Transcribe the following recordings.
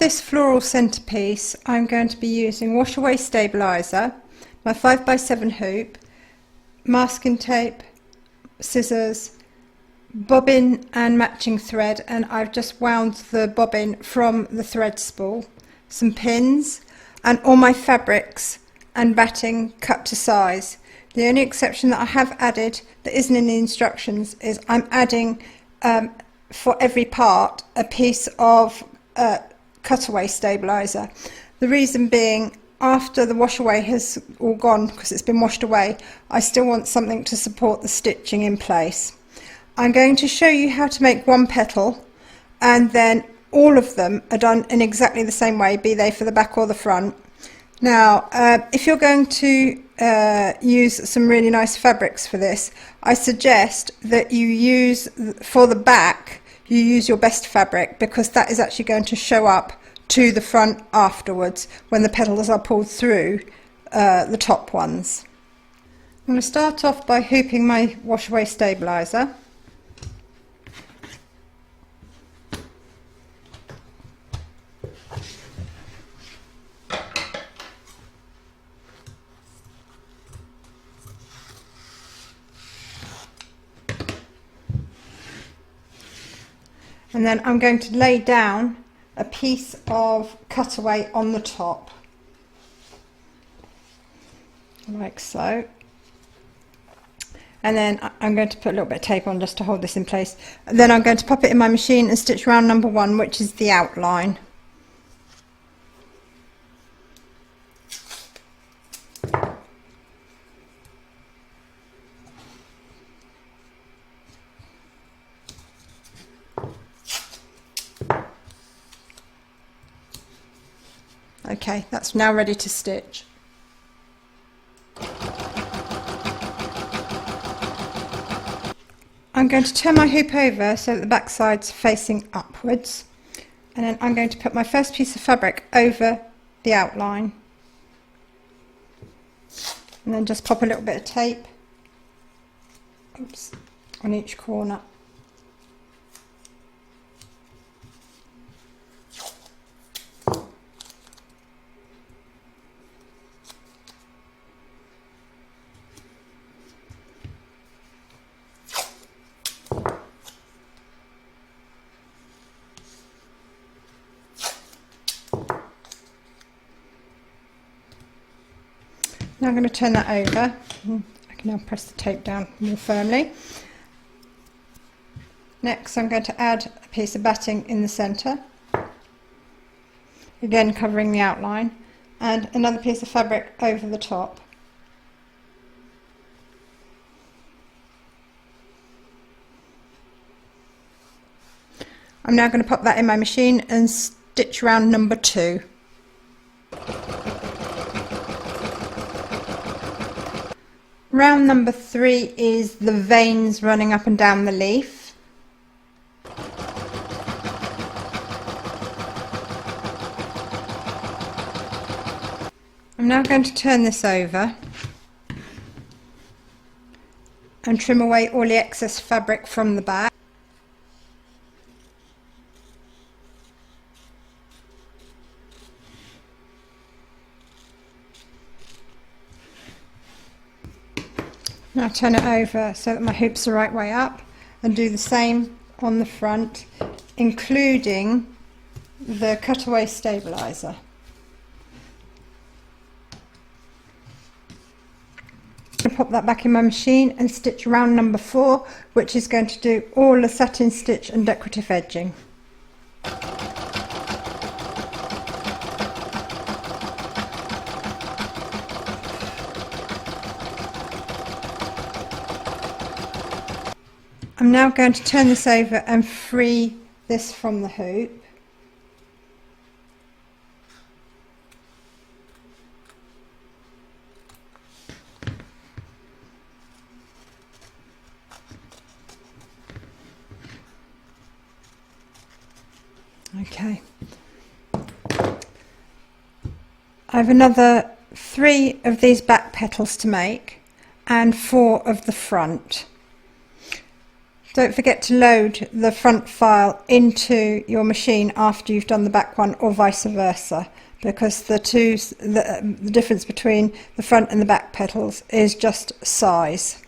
this floral centerpiece, I'm going to be using wash away stabilizer, my 5x7 hoop, masking tape, scissors, bobbin and matching thread, and I've just wound the bobbin from the thread spool, some pins, and all my fabrics and batting cut to size. The only exception that I have added that isn't in the instructions is I'm adding for every part a piece of cutaway stabilizer. The reason being, after the wash away has all gone, because it's been washed away, I still want something to support the stitching in place. I'm going to show you how to make one petal, and then all of them are done in exactly the same way, be they for the back or the front. Now if you're going to use some really nice fabrics for this, I suggest that you use, for the back, you use your best fabric, because that is actually going to show up to the front afterwards when the petals are pulled through the top ones. I'm going to start off by hooping my wash away stabilizer. And then I'm going to lay down a piece of cutaway on the top, like so. And then I'm going to put a little bit of tape on just to hold this in place. And then I'm going to pop it in my machine and stitch round number 1, which is the outline. Okay, that's now ready to stitch. I'm going to turn my hoop over so that the back side's facing upwards, and then I'm going to put my first piece of fabric over the outline, and then just pop a little bit of tape, oops, on each corner. Now I'm going to turn that over. I can now press the tape down more firmly. Next I'm going to add a piece of batting in the centre, again covering the outline, and another piece of fabric over the top. I'm now going to pop that in my machine and stitch round number 2. Round number 3 is the veins running up and down the leaf. I'm now going to turn this over and trim away all the excess fabric from the back. Now turn it over so that my hoop's the right way up, and do the same on the front, including the cutaway stabilizer. I'm going to pop that back in my machine and stitch round number 4, which is going to do all the satin stitch and decorative edging. I'm now going to turn this over and free this from the hoop. Okay. I have another 3 of these back petals to make and 4 of the front. Don't forget to load the front file into your machine after you've done the back one, or vice versa, because the difference between the front and the back petals is just size.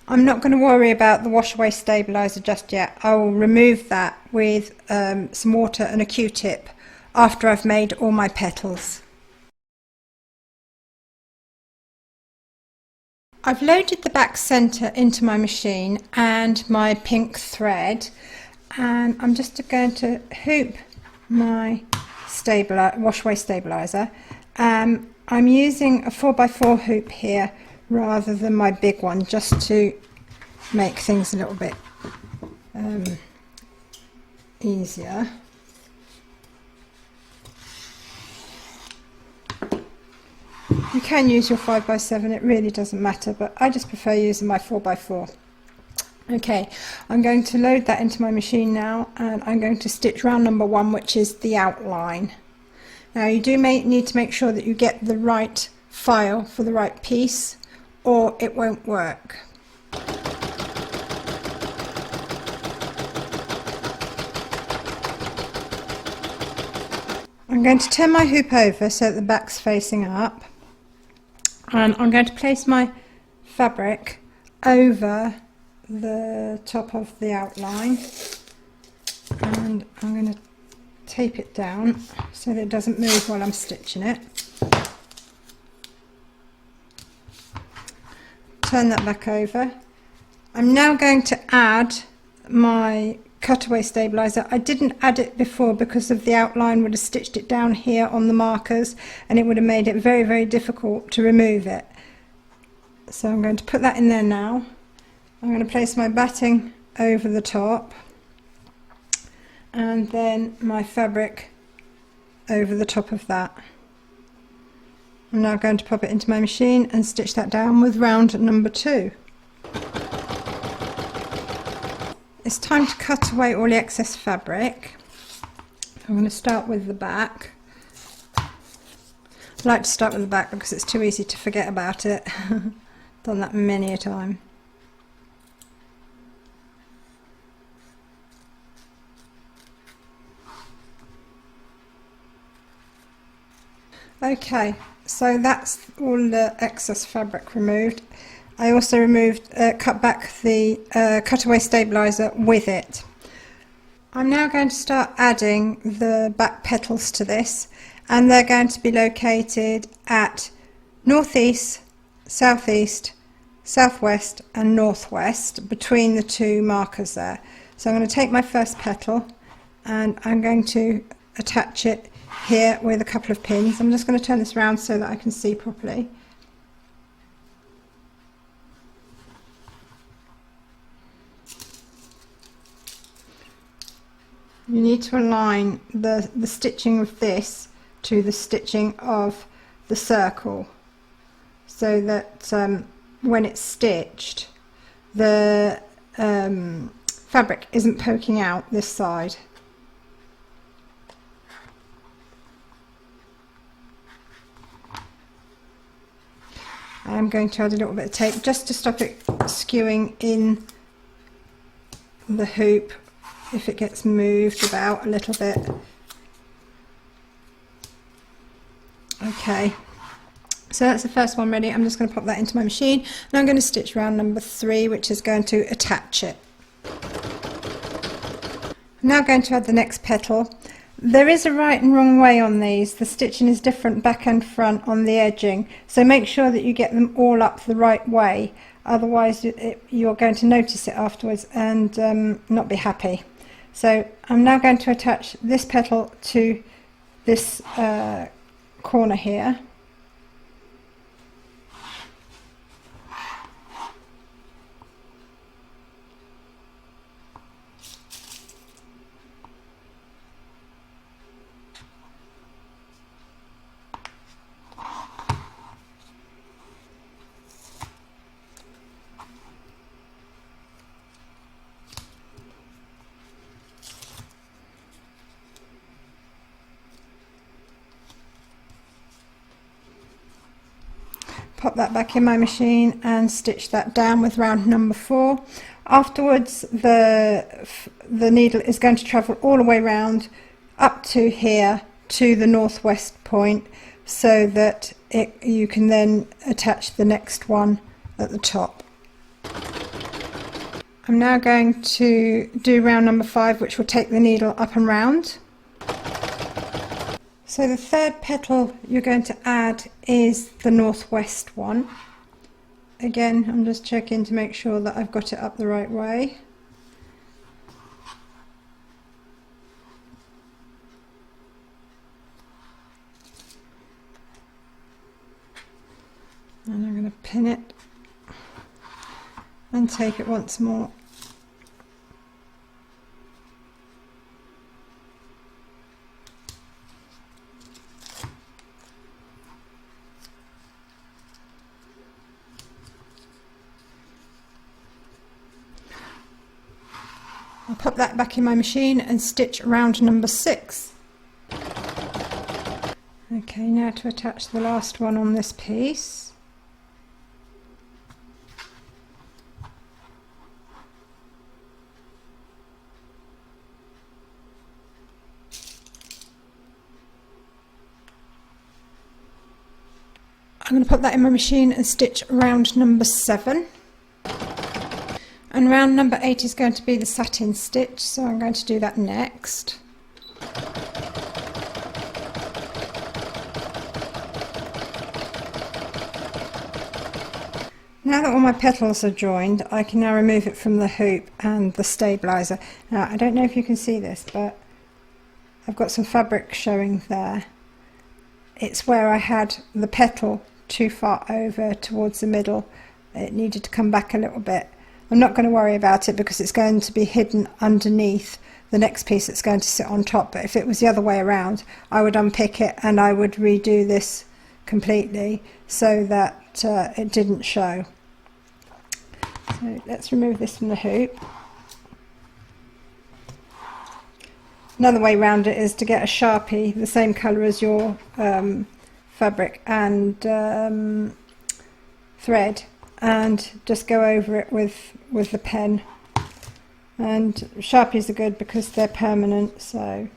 I'm not going to worry about the wash away stabilizer just yet. I will remove that with some water and a Q-tip after I've made all my petals. I've loaded the back centre into my machine and my pink thread, and I'm just going to hoop my wash away stabilizer. I'm using a 4x4 hoop here rather than my big one, just to make things a little bit easier. You can use your 5x7, it really doesn't matter, but I just prefer using my 4x4. Okay, I'm going to load that into my machine now, and I'm going to stitch round number 1, which is the outline. Now you do need to make sure that you get the right file for the right piece, or it won't work. I'm going to turn my hoop over so that the back's facing up, and I'm going to place my fabric over the top of the outline, and I'm going to tape it down so that it doesn't move while I'm stitching it. Turn that back over. I'm now going to add my cutaway stabilizer. I didn't add it before because of the outline would have stitched it down here on the markers, and it would have made it very, very difficult to remove it. So I'm going to put that in there now. I'm going to place my batting over the top, and then my fabric over the top of that. I'm now going to pop it into my machine and stitch that down with round number 2. It's time to cut away all the excess fabric. I'm going to start with the back. I like to start with the back because it's too easy to forget about it. Done that many a time. Okay, so that's all the excess fabric removed. I also cut back the cutaway stabilizer with it. I'm now going to start adding the back petals to this, and they're going to be located at northeast, southeast, southwest and northwest, between the 2 markers there. So I'm going to take my first petal and I'm going to attach it here with a couple of pins. I'm just going to turn this around so that I can see properly. You need to align the stitching of this to the stitching of the circle, so that when it's stitched, the fabric isn't poking out this side. I'm going to add a little bit of tape just to stop it skewing in the hoop if it gets moved about a little bit. Okay, so that's the first one ready. I'm just going to pop that into my machine, and I'm going to stitch round number 3, which is going to attach it. I'm now going to add the next petal. There is a right and wrong way on these. The stitching is different back and front on the edging, so make sure that you get them all up the right way, otherwise you're going to notice it afterwards and not be happy. So I'm now going to attach this petal to this corner here. Pop that back in my machine and stitch that down with round number 4. Afterwards, the needle is going to travel all the way round up to here to the northwest point, so that you can then attach the next one at the top. I'm now going to do round number 5, which will take the needle up and round. So the third petal you're going to add is the northwest one. Again, I'm just checking to make sure that I've got it up the right way. And I'm going to pin it and take it once more. I'll pop that back in my machine and stitch round number 6. Okay, now to attach the last one on this piece. I'm going to put that in my machine and stitch round number 7. And round number 8 is going to be the satin stitch, so I'm going to do that next. Now that all my petals are joined, I can now remove it from the hoop and the stabilizer. Now, I don't know if you can see this, but I've got some fabric showing there. It's where I had the petal too far over towards the middle. It needed to come back a little bit. I'm not going to worry about it because it's going to be hidden underneath the next piece that's going to sit on top, but if it was the other way around, I would unpick it and I would redo this completely so that it didn't show. So let's remove this from the hoop. Another way around it is to get a Sharpie the same colour as your fabric and thread, and just go over it with the pen. And Sharpies are good because they're permanent, so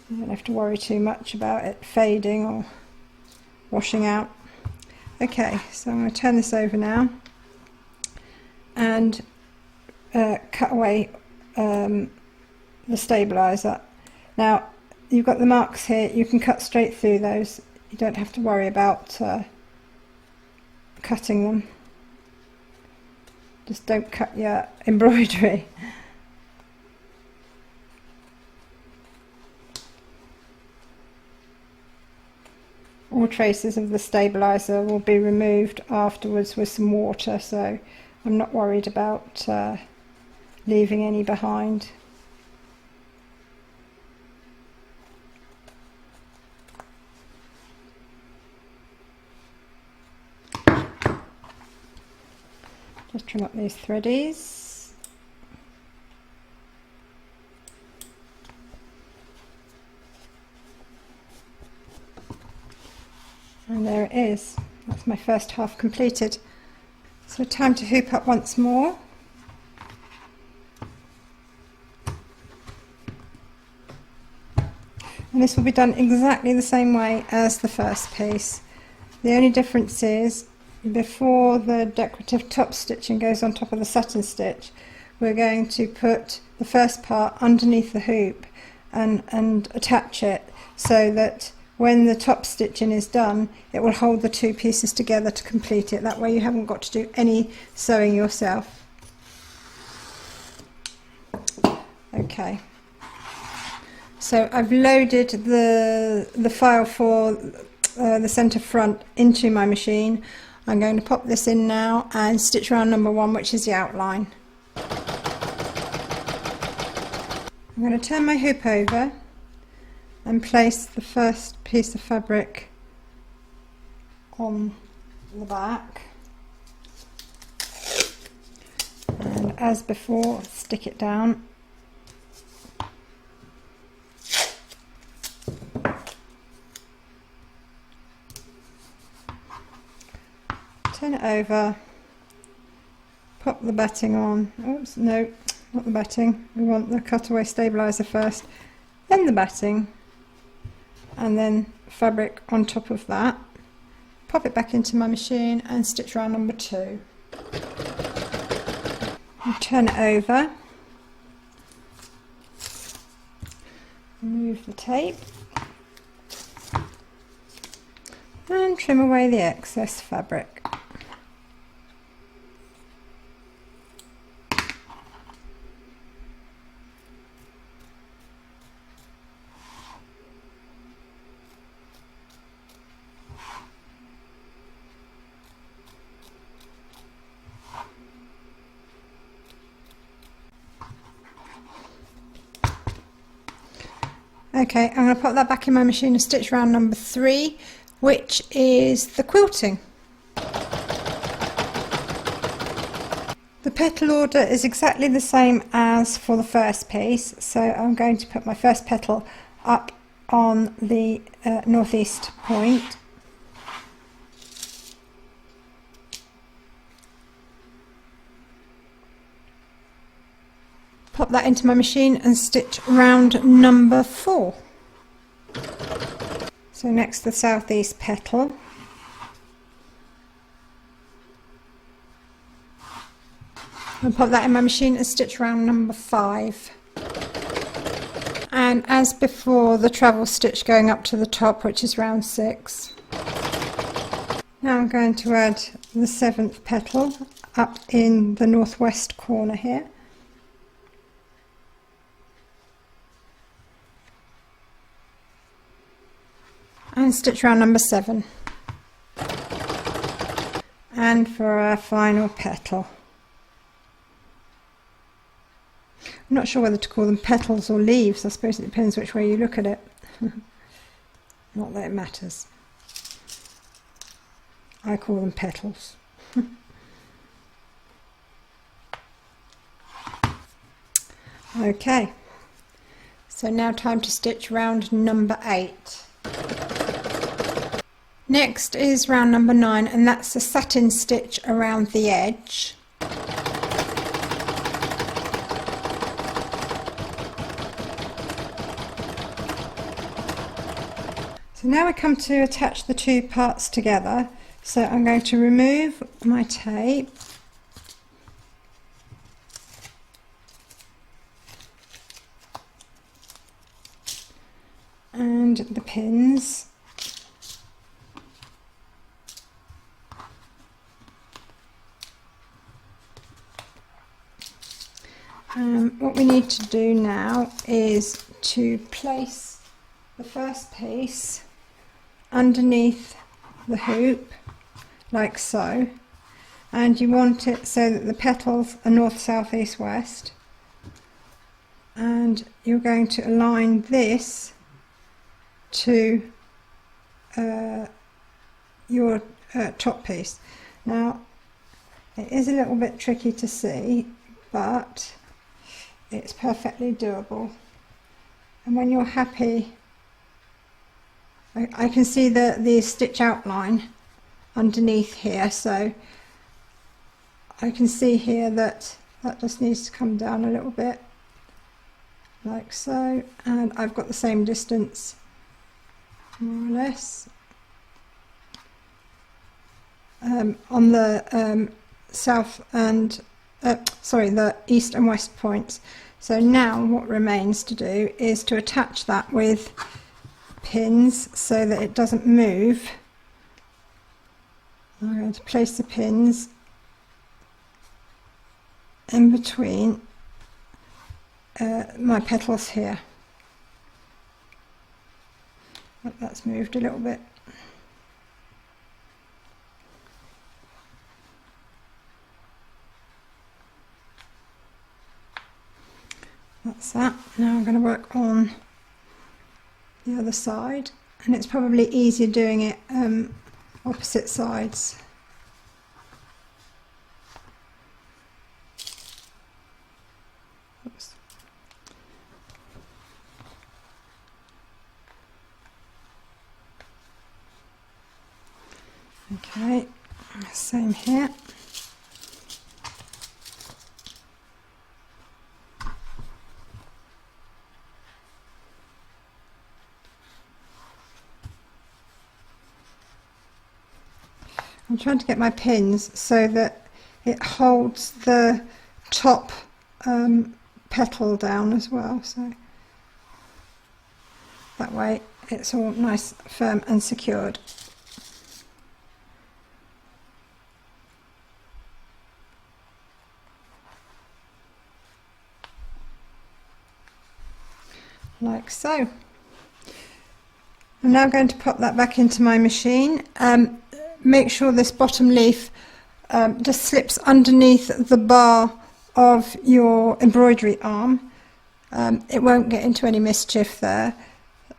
you don't have to worry too much about it fading or washing out. Okay, so I'm going to turn this over now and cut away the stabilizer. Now you've got the marks here, you can cut straight through those, you don't have to worry about cutting them. Just don't cut your embroidery. All traces of the stabilizer will be removed afterwards with some water, so I'm not worried about leaving any behind. Just trim up these threadies. And there it is. That's my first half completed. So time to hoop up once more. And this will be done exactly the same way as the first piece. The only difference is, before the decorative top stitching goes on top of the satin stitch, we're going to put the first part underneath the hoop and attach it so that when the top stitching is done, it will hold the two pieces together to complete it. That way you haven't got to do any sewing yourself. Okay, so I've loaded the file for the centre front into my machine. I'm going to pop this in now and stitch round number 1, which is the outline. I'm going to turn my hoop over and place the first piece of fabric on the back, and as before, stick it down. Turn it over pop the batting on. Oops, no, not the batting. We want the cutaway stabiliser first, then the batting, and then fabric on top of that. Pop it back into my machine and stitch round number 2. And turn it over. Remove the tape and trim away the excess fabric. Okay, I'm going to pop that back in my machine and stitch round number 3, which is the quilting. The petal order is exactly the same as for the first piece, so I'm going to put my first petal up on the northeast point. Pop that into my machine and stitch round number 4. So next the southeast petal. I'll pop that in my machine and stitch round number 5. And as before, the travel stitch going up to the top, which is round 6. Now I'm going to add the 7th petal up in the northwest corner here. And stitch round number 7. And for our final petal. I'm not sure whether to call them petals or leaves. I suppose it depends which way you look at it. Not that it matters. I call them petals. Okay, so now time to stitch round number 8. Next is round number 9, and that's a satin stitch around the edge. So now we come to attach the 2 parts together. So I'm going to remove my tape and the pins. What we need to do now is to place the first piece underneath the hoop, like so, and you want it so that the petals are north, south, east, west, and you're going to align this to your top piece. Now it is a little bit tricky to see, but it's perfectly doable, and when you're happy, I can see the stitch outline underneath here, so I can see here that just needs to come down a little bit, like so, and I've got the same distance more or less on the south and the east and west points. So now what remains to do is to attach that with pins so that it doesn't move. I'm going to place the pins in between my petals here. That's moved a little bit. That's that. Now I'm going to work on the other side, and it's probably easier doing it opposite sides. Oops. Okay, same here. I'm trying to get my pins so that it holds the top petal down as well, so that way it's all nice, firm and secured. Like so. I'm now going to pop that back into my machine. Make sure this bottom leaf just slips underneath the bar of your embroidery arm. It won't get into any mischief there,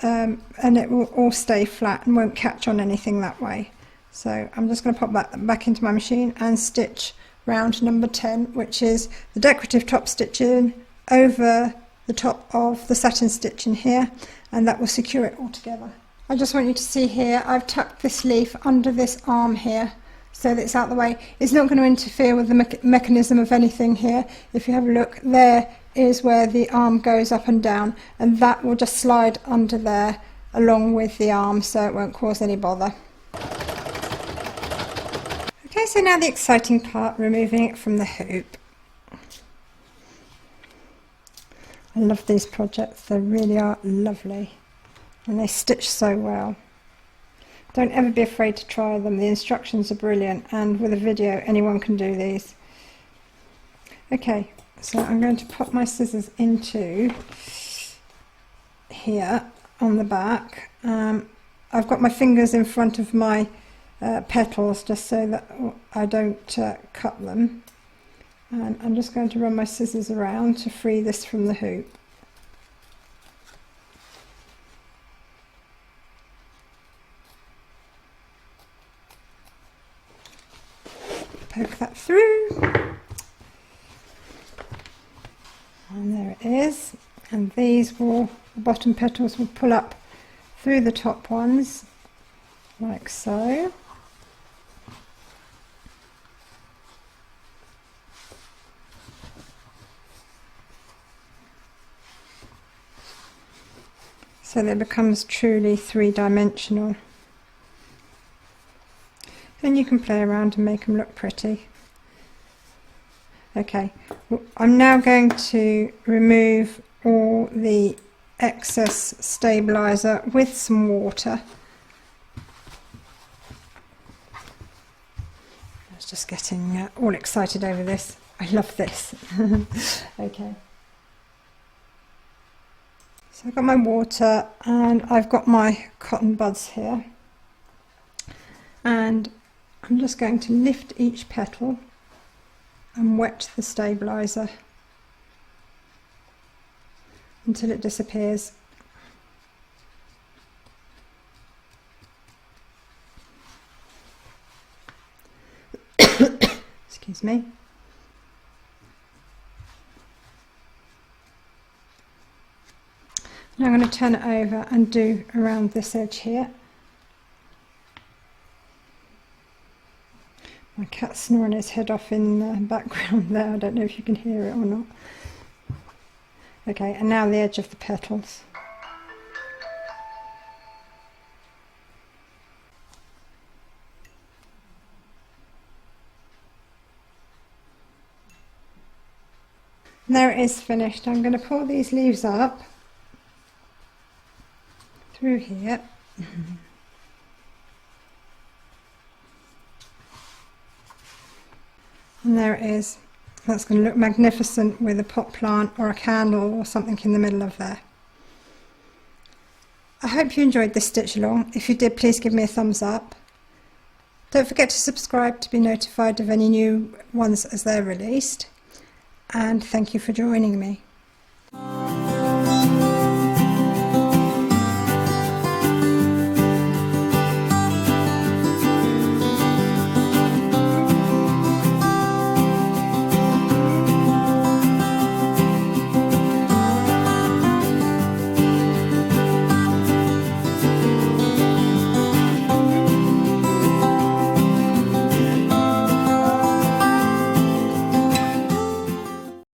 and it will all stay flat and won't catch on anything that way. So I'm just going to pop that back into my machine and stitch round number 10, which is the decorative top stitching over the top of the satin stitch in here, and that will secure it all together. I just want you to see here, I've tucked this leaf under this arm here so that it's out the way. It's not going to interfere with the mechanism of anything here. If you have a look, there is where the arm goes up and down, and that will just slide under there along with the arm, so it won't cause any bother. Okay, so now the exciting part, removing it from the hoop. I love these projects, they really are lovely and they stitch so well. Don't ever be afraid to try them, the instructions are brilliant, and with a video anyone can do these. Okay, so I'm going to pop my scissors into here on the back. I've got my fingers in front of my petals just so that I don't cut them. And I'm just going to run my scissors around to free this from the hoop. Poke that through. And there it is. And these will, the bottom petals will pull up through the top ones, like so. So that it becomes truly three-dimensional. And you can play around and make them look pretty. Okay, well, I'm now going to remove all the excess stabilizer with some water. I was just getting all excited over this. I love this. Okay. So I've got my water and I've got my cotton buds here, and I'm just going to lift each petal and wet the stabilizer until it disappears. Excuse me. Now I'm going to turn it over and do around this edge here. My cat's snoring his head off in the background there. I don't know if you can hear it or not. Okay, and now the edge of the petals. And there it is finished. I'm going to pull these leaves up through here. And there it is. That's going to look magnificent with a pot plant or a candle or something in the middle of there. I hope you enjoyed this stitch along. If you did, please give me a thumbs up. Don't forget to subscribe to be notified of any new ones as they're released. And thank you for joining me.